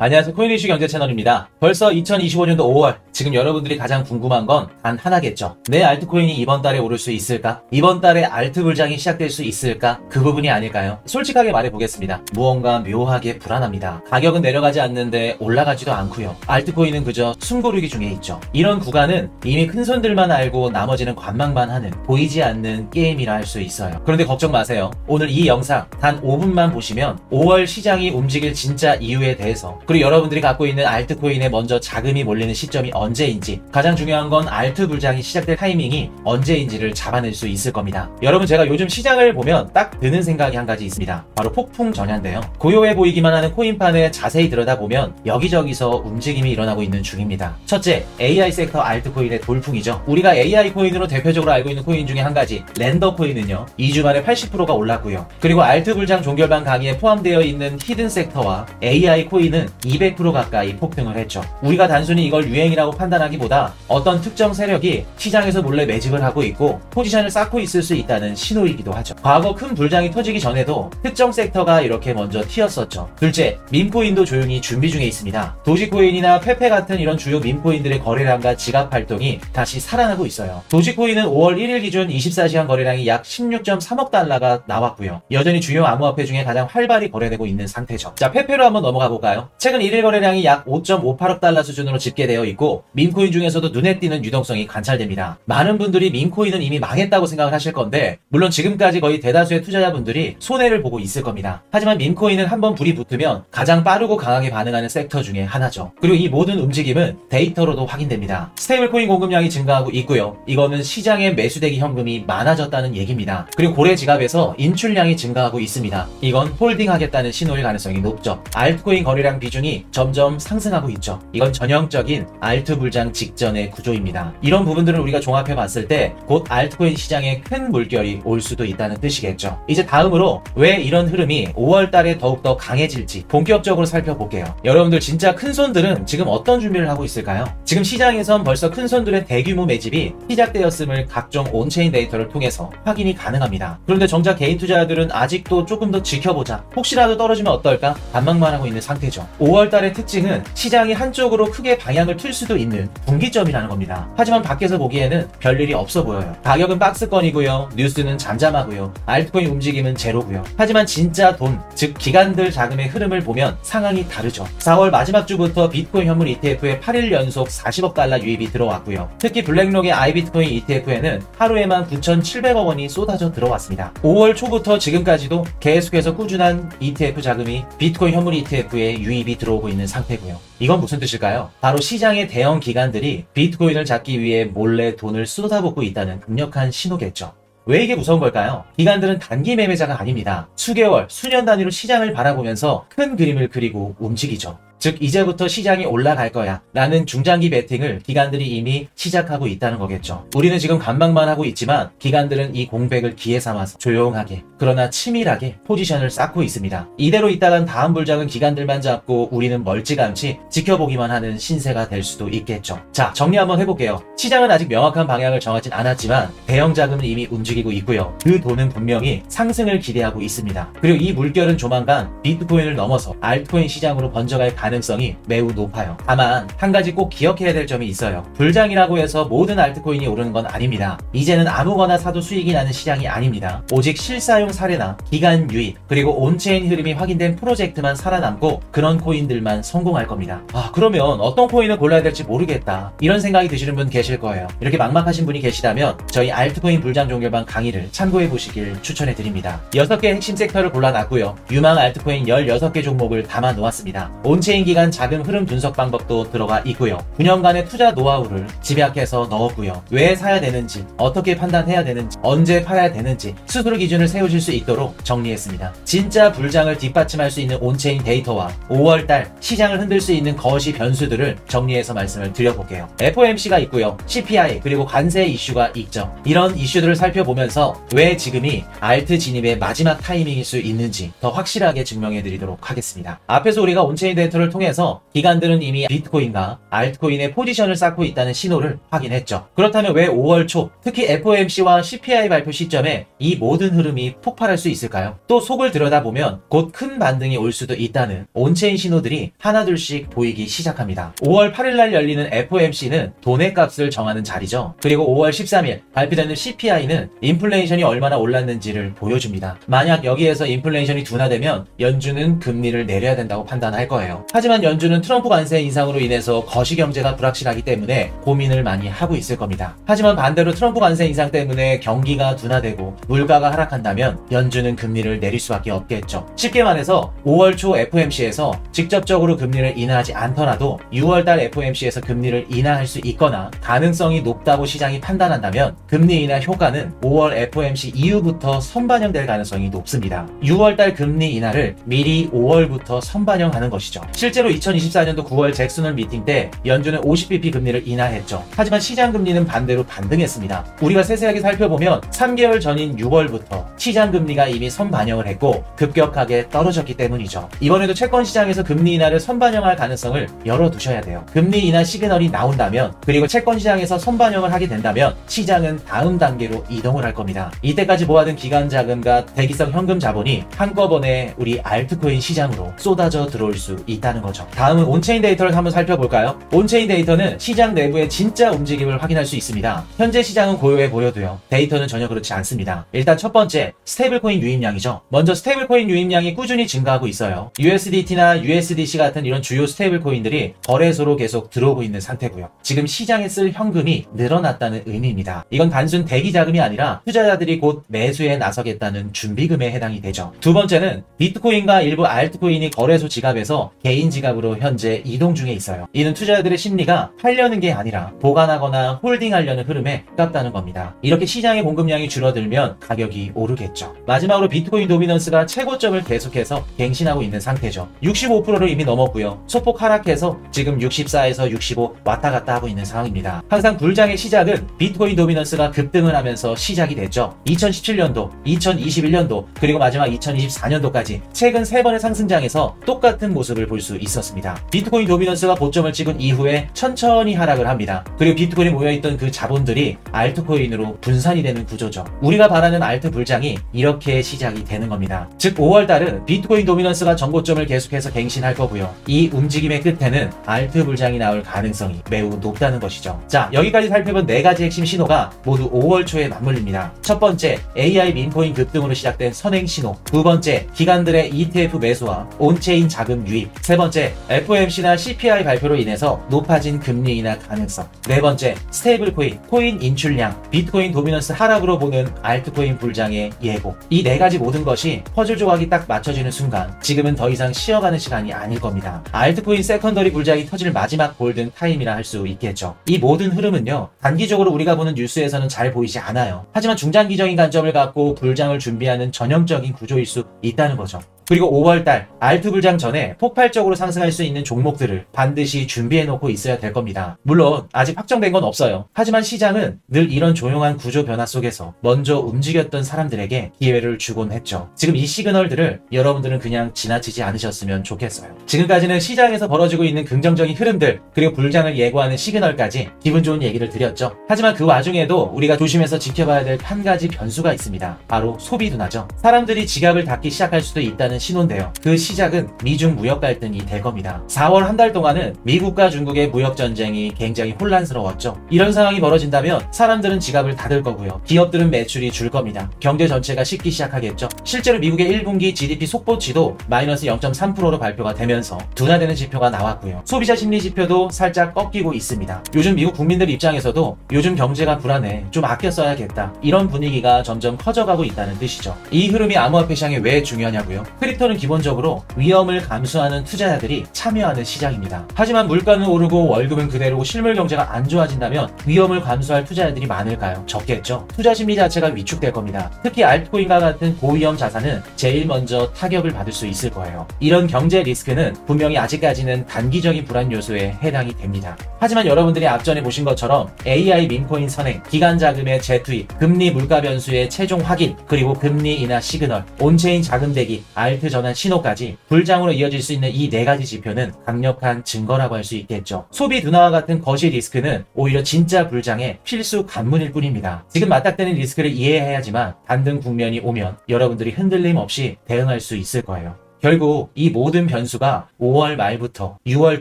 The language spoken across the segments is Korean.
안녕하세요. 코인 이슈 경제 채널입니다. 벌써 2025년도 5월, 지금 여러분들이 가장 궁금한 건 단 하나겠죠. 내 알트코인이 이번 달에 오를 수 있을까? 이번 달에 알트 불장이 시작될 수 있을까? 그 부분이 아닐까요? 솔직하게 말해보겠습니다. 무언가 묘하게 불안합니다. 가격은 내려가지 않는데 올라가지도 않고요. 알트코인은 그저 숨고르기 중에 있죠. 이런 구간은 이미 큰손들만 알고 나머지는 관망만 하는, 보이지 않는 게임이라 할 수 있어요. 그런데 걱정 마세요. 오늘 이 영상 단 5분만 보시면 5월 시장이 움직일 진짜 이유에 대해서, 그리고 여러분들이 갖고 있는 알트코인에 먼저 자금이 몰리는 시점이 언제인지, 가장 중요한 건 알트 불장이 시작될 타이밍이 언제인지를 잡아낼 수 있을 겁니다. 여러분, 제가 요즘 시장을 보면 딱 드는 생각이 한 가지 있습니다. 바로 폭풍 전야인데요. 고요해 보이기만 하는 코인판에 자세히 들여다보면 여기저기서 움직임이 일어나고 있는 중입니다. 첫째, AI 섹터 알트코인의 돌풍이죠. 우리가 AI 코인으로 대표적으로 알고 있는 코인 중에 한 가지, 랜더 코인은요 2주 만에 80%가 올랐고요. 그리고 알트 불장 종결반 강의에 포함되어 있는 히든 섹터와 AI 코인은 200% 가까이 폭등을 했죠. 우리가 단순히 이걸 유행이라고 판단하기보다 어떤 특정 세력이 시장에서 몰래 매집을 하고 있고 포지션을 쌓고 있을 수 있다는 신호이기도 하죠. 과거 큰 불장이 터지기 전에도 특정 섹터가 이렇게 먼저 튀었었죠. 둘째, 밈코인도 조용히 준비 중에 있습니다. 도지코인이나 페페 같은 이런 주요 밈코인들의 거래량과 지갑 활동이 다시 살아나고 있어요. 도지코인은 5월 1일 기준 24시간 거래량이 약 16.3억 달러가 나왔고요. 여전히 주요 암호화폐 중에 가장 활발히 거래되고 있는 상태죠. 자, 페페로 한번 넘어가 볼까요? 최근 1일 거래량이 약 5.58억 달러 수준으로 집계되어 있고 밈코인 중에서도 눈에 띄는 유동성이 관찰됩니다. 많은 분들이 밈코인은 이미 망했다고 생각을 하실 건데, 물론 지금까지 거의 대다수의 투자자분들이 손해를 보고 있을 겁니다. 하지만 밈코인은 한번 불이 붙으면 가장 빠르고 강하게 반응하는 섹터 중에 하나죠. 그리고 이 모든 움직임은 데이터로도 확인됩니다. 스테이블코인 공급량이 증가하고 있고요. 이거는 시장에 매수대기 현금이 많아졌다는 얘기입니다. 그리고 고래 지갑에서 인출량이 증가하고 있습니다. 이건 홀딩하겠다는 신호일 가능성이 높죠. 알트코인 거래량 비중이 점점 상승하고 있죠. 이건 전형적인 알트 불장 직전의 구조입니다. 이런 부분들을 우리가 종합해 봤을 때 곧 알트코인 시장에 큰 물결이 올 수도 있다는 뜻이겠죠. 이제 다음으로 왜 이런 흐름이 5월 달에 더욱더 강해질지 본격적으로 살펴볼게요. 여러분들, 진짜 큰손들은 지금 어떤 준비를 하고 있을까요? 지금 시장에선 벌써 큰손들의 대규모 매집이 시작되었음을 각종 온체인 데이터를 통해서 확인이 가능합니다. 그런데 정작 개인 투자자들은 아직도 조금 더 지켜보자, 혹시라도 떨어지면 어떨까 반박만 하고 있는 상태죠. 5월 달의 특징은 시장이 한쪽으로 크게 방향을 틀 수도 있는 분기점이라는 겁니다. 하지만 밖에서 보기에는 별일이 없어 보여요. 가격은 박스권이고요. 뉴스는 잠잠하고요. 알트코인 움직임은 제로고요. 하지만 진짜 돈, 즉 기관들 자금의 흐름을 보면 상황이 다르죠. 4월 마지막 주부터 비트코인 현물 ETF에 8일 연속 40억 달러 유입이 들어왔고요. 특히 블랙록의 아이비트코인 ETF에는 하루에만 9,700억 원이 쏟아져 들어왔습니다. 5월 초부터 지금까지도 계속해서 꾸준한 ETF 자금이 비트코인 현물 ETF에 유입이 들어오고 있는 상태고요. 이건 무슨 뜻일까요? 바로 시장의 대형 기관들이 비트코인을 잡기 위해 몰래 돈을 쏟아붓고 있다는 강력한 신호겠죠. 왜 이게 무서운 걸까요? 기관들은 단기 매매자가 아닙니다. 수개월, 수년 단위로 시장을 바라보면서 큰 그림을 그리고 움직이죠. 즉, 이제부터 시장이 올라갈 거야 라는 중장기 베팅을 기관들이 이미 시작하고 있다는 거겠죠. 우리는 지금 관망만 하고 있지만 기관들은 이 공백을 기회 삼아서 조용하게, 그러나 치밀하게 포지션을 쌓고 있습니다. 이대로 있다간 다음 불장은 기관들만 잡고 우리는 멀찌감치 지켜보기만 하는 신세가 될 수도 있겠죠. 자, 정리 한번 해볼게요. 시장은 아직 명확한 방향을 정하진 않았지만 대형 자금은 이미 움직이고 있고요. 그 돈은 분명히 상승을 기대하고 있습니다. 그리고 이 물결은 조만간 비트코인을 넘어서 알트코인 시장으로 번져갈 가능성이 매우 높아요. 다만 한 가지 꼭 기억해야 될 점이 있어요. 불장이라고 해서 모든 알트코인이 오르는 건 아닙니다. 이제는 아무거나 사도 수익이 나는 시장이 아닙니다. 오직 실사용 사례나 기간 유입, 그리고 온체인 흐름이 확인된 프로젝트만 살아남고 그런 코인들만 성공할 겁니다. 그러면 어떤 코인을 골라야 될지 모르겠다, 이런 생각이 드시는 분 계실 거예요. 이렇게 막막하신 분이 계시다면 저희 알트코인 불장 종결반 강의를 참고해 보시길 추천해 드립니다. 6개 핵심 섹터를 골라놨고요. 유망 알트코인 16개 종목을 담아 놓았습니다. 온체인 기간 자금 흐름 분석 방법도 들어가 있고요. 9년간의 투자 노하우를 집약해서 넣었고요. 왜 사야 되는지, 어떻게 판단해야 되는지, 언제 팔아야 되는지 스스로 기준을 세우실 수 있도록 정리했습니다. 진짜 불장을 뒷받침할 수 있는 온체인 데이터와 5월달 시장을 흔들 수 있는 거시 변수들을 정리해서 말씀을 드려볼게요. FOMC가 있고요. CPI, 그리고 관세 이슈가 있죠. 이런 이슈들을 살펴보면서 왜 지금이 알트 진입의 마지막 타이밍일 수 있는지 더 확실하게 증명해 드리도록 하겠습니다. 앞에서 우리가 온체인 데이터를 시그널을 통해서 기관들은 이미 비트코인과 알트코인의 포지션을 쌓고 있다는 신호를 확인했죠. 그렇다면 왜 5월 초 특히 FOMC와 CPI 발표 시점에 이 모든 흐름이 폭발할 수 있을까요? 또 속을 들여다보면 곧 큰 반등이 올 수도 있다는 온체인 신호들이 하나둘씩 보이기 시작합니다. 5월 8일날 열리는 FOMC는 돈의 값을 정하는 자리죠. 그리고 5월 13일 발표되는 CPI는 인플레이션이 얼마나 올랐는지를 보여줍니다. 만약 여기에서 인플레이션이 둔화되면 연준은 금리를 내려야 된다고 판단할 거예요. 하지만 연준은 트럼프 관세 인상으로 인해서 거시경제가 불확실하기 때문에 고민을 많이 하고 있을 겁니다. 하지만 반대로 트럼프 관세 인상 때문에 경기가 둔화되고 물가가 하락한다면 연준은 금리를 내릴 수밖에 없겠죠. 쉽게 말해서 5월 초 FOMC에서 직접적으로 금리를 인하하지 않더라도 6월달 FOMC에서 금리를 인하할 수 있거나 가능성이 높다고 시장이 판단한다면 금리 인하 효과는 5월 FOMC 이후부터 선반영될 가능성이 높습니다. 6월달 금리 인하를 미리 5월부터 선반영하는 것이죠. 실제로 2024년도 9월 잭슨홀 미팅 때 연준은 50bp 금리를 인하했죠. 하지만 시장 금리는 반대로 반등했습니다. 우리가 세세하게 살펴보면 3개월 전인 6월부터 시장 금리가 이미 선반영을 했고 급격하게 떨어졌기 때문이죠. 이번에도 채권 시장에서 금리 인하를 선반영할 가능성을 열어두셔야 돼요. 금리 인하 시그널이 나온다면 그리고 채권 시장에서 선반영을 하게 된다면 시장은 다음 단계로 이동을 할 겁니다. 이때까지 모아둔 기관 자금과 대기성 현금 자본이 한꺼번에 우리 알트코인 시장으로 쏟아져 들어올 수 있다는 거죠. 다음은 온체인 데이터를 한번 살펴볼까요? 온체인 데이터는 시장 내부의 진짜 움직임을 확인할 수 있습니다. 현재 시장은 고요해 보여도요. 데이터는 전혀 그렇지 않습니다. 일단 첫 번째, 스테이블코인 유입량이죠. 먼저 스테이블코인 유입량이 꾸준히 증가하고 있어요. USDT나 USDC 같은 이런 주요 스테이블코인들이 거래소로 계속 들어오고 있는 상태고요. 지금 시장에 쓸 현금이 늘어났다는 의미입니다. 이건 단순 대기 자금이 아니라 투자자들이 곧 매수에 나서겠다는 준비금에 해당이 되죠. 두 번째는 비트코인과 일부 알트코인이 거래소 지갑에서 개인 지갑으로 현재 이동 중에 있어요. 이는 투자자들의 심리가 팔려는 게 아니라 보관하거나 홀딩하려는 흐름에 가깝다는 겁니다. 이렇게 시장의 공급량이 줄어들면 가격이 오르겠죠. 마지막으로 비트코인 도미넌스가 최고점을 계속해서 갱신하고 있는 상태죠. 65%를 이미 넘었고요. 소폭 하락해서 지금 64에서 65 왔다 갔다 하고 있는 상황입니다. 항상 불장의 시작은 비트코인 도미넌스가 급등을 하면서 시작이 됐죠. 2017년도, 2021년도, 그리고 마지막 2024년도까지 최근 3번의 상승장에서 똑같은 모습을 볼 수 있었습니다. 비트코인 도미넌스가 고점을 찍은 이후에 천천히 하락을 합니다. 그리고 비트코인에 모여있던 그 자본들이 알트코인으로 분산이 되는 구조죠. 우리가 바라는 알트 불장이 이렇게 시작이 되는 겁니다. 즉 5월달은 비트코인 도미넌스가 전고점을 계속해서 갱신할 거고요. 이 움직임의 끝에는 알트 불장이 나올 가능성이 매우 높다는 것이죠. 자, 여기까지 살펴본 4가지 핵심 신호가 모두 5월 초에 맞물립니다. 첫 번째, AI 민코인 급등으로 시작된 선행 신호. 두 번째, 기관들의 ETF 매수와 온체인 자금 유입. 세 번째, FOMC나 CPI 발표로 인해서 높아진 금리 인하 가능성. 네 번째, 스테이블 코인 인출량, 비트코인 도미넌스 하락으로 보는 알트코인 불장의 예고. 이 4가지 모든 것이 퍼즐 조각이 딱 맞춰지는 순간 지금은 더 이상 쉬어가는 시간이 아닐 겁니다. 알트코인 세컨더리 불장이 터질 마지막 골든 타임이라 할 수 있겠죠. 이 모든 흐름은요, 단기적으로 우리가 보는 뉴스에서는 잘 보이지 않아요. 하지만 중장기적인 관점을 갖고 불장을 준비하는 전형적인 구조일 수 있다는 거죠. 그리고 5월달 알트 불장 전에 폭발적으로 상승할 수 있는 종목들을 반드시 준비해놓고 있어야 될 겁니다. 물론 아직 확정된 건 없어요. 하지만 시장은 늘 이런 조용한 구조 변화 속에서 먼저 움직였던 사람들에게 기회를 주곤 했죠. 지금 이 시그널들을 여러분들은 그냥 지나치지 않으셨으면 좋겠어요. 지금까지는 시장에서 벌어지고 있는 긍정적인 흐름들 그리고 불장을 예고하는 시그널까지 기분 좋은 얘기를 드렸죠. 하지만 그 와중에도 우리가 조심해서 지켜봐야 될 한 가지 변수가 있습니다. 바로 소비 둔화죠. 사람들이 지갑을 닫기 시작할 수도 있다는 신호인데요. 그 시작은 미중 무역 갈등이 될 겁니다. 4월 한 달 동안은 미국과 중국의 무역 전쟁이 굉장히 혼란스러웠죠. 이런 상황이 벌어진다면 사람들은 지갑을 닫을 거고요. 기업들은 매출이 줄 겁니다. 경제 전체가 식기 시작하겠죠. 실제로 미국의 1분기 GDP 속보치도 마이너스 0.3%로 발표가 되면서 둔화되는 지표가 나왔고요. 소비자 심리 지표도 살짝 꺾이고 있습니다. 요즘 미국 국민들 입장에서도 요즘 경제가 불안해, 좀 아껴 써야겠다, 이런 분위기가 점점 커져가고 있다는 뜻이죠. 이 흐름이 암호화폐 시장에 왜 중요하냐고요? 크립토는 기본적으로 위험을 감수하는 투자자들이 참여하는 시장입니다. 하지만 물가는 오르고 월급은 그대로고 실물 경제가 안 좋아진다면 위험을 감수할 투자자들이 많을까요? 적겠죠. 투자 심리 자체가 위축될 겁니다. 특히 알트코인과 같은 고위험 자산은 제일 먼저 타격을 받을 수 있을 거예요. 이런 경제 리스크는 분명히 아직까지는 단기적인 불안 요소에 해당이 됩니다. 하지만 여러분들이 앞전에 보신 것처럼 AI 민코인 선행, 기관 자금의 재투입, 금리 물가 변수의 최종 확인, 그리고 금리 인하 시그널, 온체인 자금 대기, 알트 전환 신호까지 불장으로 이어질 수 있는 이 네 가지 지표는 강력한 증거라고 할 수 있겠죠. 소비 둔화와 같은 거시 리스크는 오히려 진짜 불장의 필수 관문일 뿐입니다. 지금 맞닥뜨는 리스크를 이해해야지만 반등 국면이 오면 여러분들이 흔들림 없이 대응할 수 있을 거예요. 결국 이 모든 변수가 5월 말부터 6월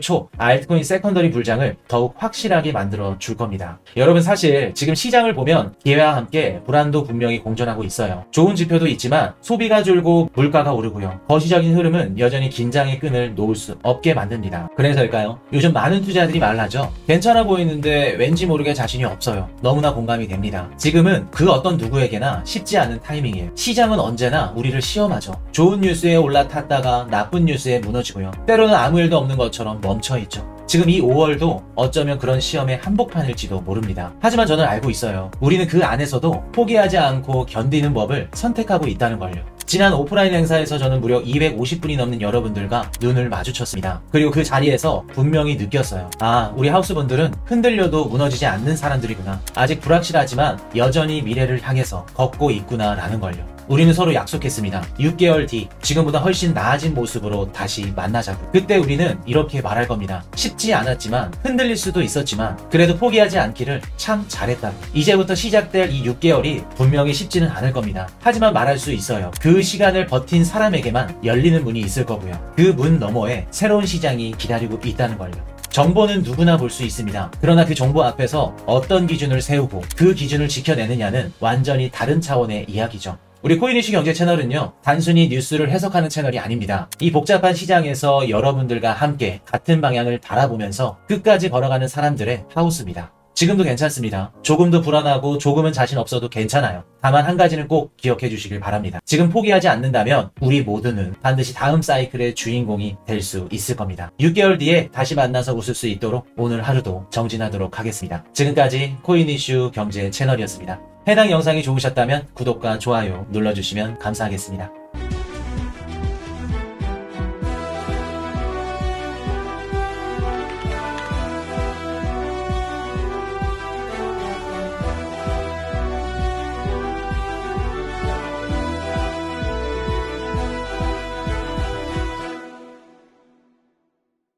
초 알트코인 세컨더리 불장을 더욱 확실하게 만들어 줄 겁니다. 여러분 사실 지금 시장을 보면 기회와 함께 불안도 분명히 공존하고 있어요. 좋은 지표도 있지만 소비가 줄고 물가가 오르고요. 거시적인 흐름은 여전히 긴장의 끈을 놓을 수 없게 만듭니다. 그래서일까요? 요즘 많은 투자들이 말라죠. 괜찮아 보이는데 왠지 모르게 자신이 없어요. 너무나 공감이 됩니다. 지금은 그 어떤 누구에게나 쉽지 않은 타이밍이에요. 시장은 언제나 우리를 시험하죠. 좋은 뉴스에 올라탔 다가 나쁜 뉴스에 무너지고요. 때로는 아무 일도 없는 것처럼 멈춰있죠. 지금 이 5월도 어쩌면 그런 시험의 한복판일지도 모릅니다. 하지만 저는 알고 있어요. 우리는 그 안에서도 포기하지 않고 견디는 법을 선택하고 있다는 걸요. 지난 오프라인 행사에서 저는 무려 250분이 넘는 여러분들과 눈을 마주쳤습니다. 그리고 그 자리에서 분명히 느꼈어요. 아, 우리 하우스분들은 흔들려도 무너지지 않는 사람들이구나. 아직 불확실하지만 여전히 미래를 향해서 걷고 있구나 라는 걸요. 우리는 서로 약속했습니다. 6개월 뒤 지금보다 훨씬 나아진 모습으로 다시 만나자고. 그때 우리는 이렇게 말할 겁니다. 쉽지 않았지만 흔들릴 수도 있었지만 그래도 포기하지 않기를 참 잘했다고. 이제부터 시작될 이 6개월이 분명히 쉽지는 않을 겁니다. 하지만 말할 수 있어요. 그 시간을 버틴 사람에게만 열리는 문이 있을 거고요. 그 문 너머에 새로운 시장이 기다리고 있다는 걸요. 정보는 누구나 볼 수 있습니다. 그러나 그 정보 앞에서 어떤 기준을 세우고 그 기준을 지켜내느냐는 완전히 다른 차원의 이야기죠. 우리 코인 이슈 경제 채널은요, 단순히 뉴스를 해석하는 채널이 아닙니다. 이 복잡한 시장에서 여러분들과 함께 같은 방향을 바라보면서 끝까지 걸어가는 사람들의 하우스입니다. 지금도 괜찮습니다. 조금도 불안하고 조금은 자신 없어도 괜찮아요. 다만 한 가지는 꼭 기억해 주시길 바랍니다. 지금 포기하지 않는다면 우리 모두는 반드시 다음 사이클의 주인공이 될 수 있을 겁니다. 6개월 뒤에 다시 만나서 웃을 수 있도록 오늘 하루도 정진하도록 하겠습니다. 지금까지 코인 이슈 경제 채널이었습니다. 해당 영상이 좋으셨다면 구독과 좋아요 눌러주시면 감사하겠습니다.